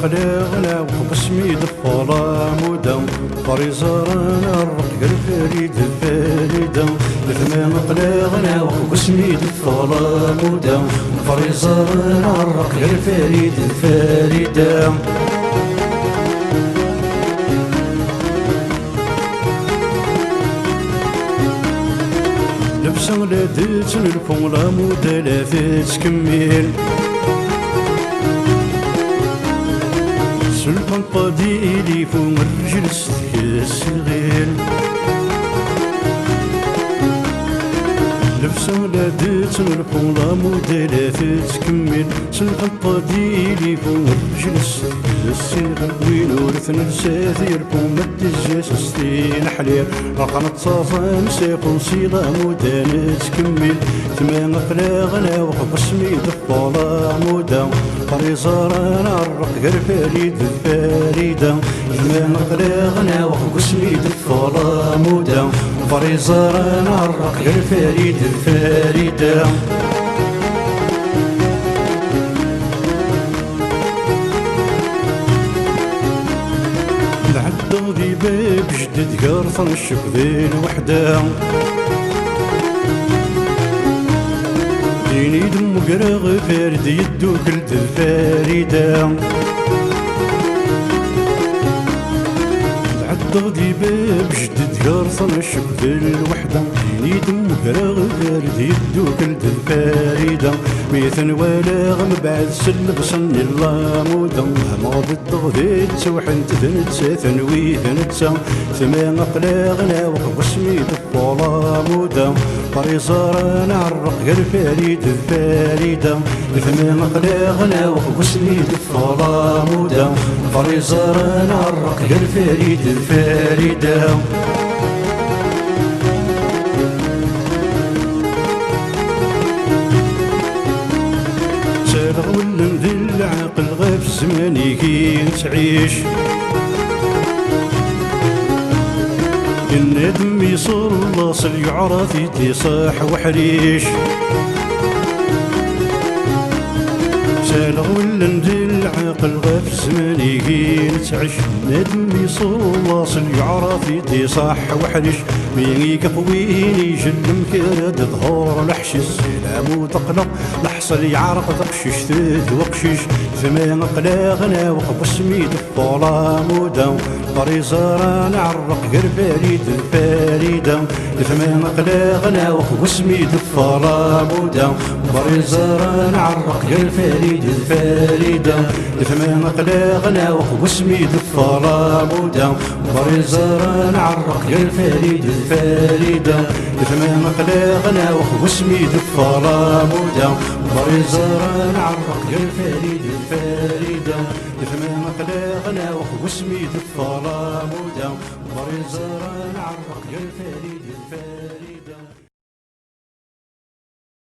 قلاغنا وقسمي دفولا مودا فريزارنا الرق الفريد الفريدة ثمان قلاغنا وقسمي دفولا مودا فريزارنا الرق الفريد الفريدة لبسا لادت الفولا مودا لا تكمل سلطان قديلي فوق الرجل الصغير لبسا لادت الفولا مودا لا تكمل سلطان قديلي فوق الرجل الصغير وين ورثنا الساثير فوق مد الجاس ستين حلير رقم التصافى مساق وصيلة مودا تكمل ثمان قلاغنا وقسمي دفولا مودا فريزارنا الرق الفريد الفريدة ثمان قلاغنا وقسمي دفولا مودا فريزارنا الرق الفريد الفريدة العدو ذي باب جدد قرصن الشكذين وحده ديني دم قراغ فارد يدو كلت الفارده العدو ذي باب جدد قرصن الشكذين وحده ديني دم قراغ فارد يدو كلت الفارده ميثن ولا غم بعد سلب صن الله مودا ما بالضغط وحنت ثنتسا ثنوي ثنتسا ثمان قلاغنا وقسمي دفولا مودا فريزارنا الرق الفريد الفريدة ثمان قلاغنا وقسمي دفولا مودا فريزارنا الرق الفريد الفريدة سالغ ولا نذل العقل غير في الزمان يكين تعيش الندم يصور اللاصل يعرف يتصاح وحريش سالغ ولا نذل العقل غير في الزمان يكين تعيش الندم يصور اللاصل يعرف يتصاح وحريش مين يقويني يجلم كراد ظهور الحشيش السلام وتقلق لحصل يعرق دقشيش ثيث وقشيش ثمان قلاغنا وقسمي دفولا مودا فريزارنا عرق الفريد الفريدة ثمان قلاغنا وقسمي دفولا مودا فريزارنا عرق الفريد الفريدة ثمان قلاغنا وقسمي دفولا مودا فريزارنا عرق الفريد الفريدة ثمان قلاغنا وقسمي دفولا مودا فريزارنا عرق الفريد الفريدة ثمان قلاغنا وقسمي دفولا مودا فريزارنا عرق الفريد الفريدة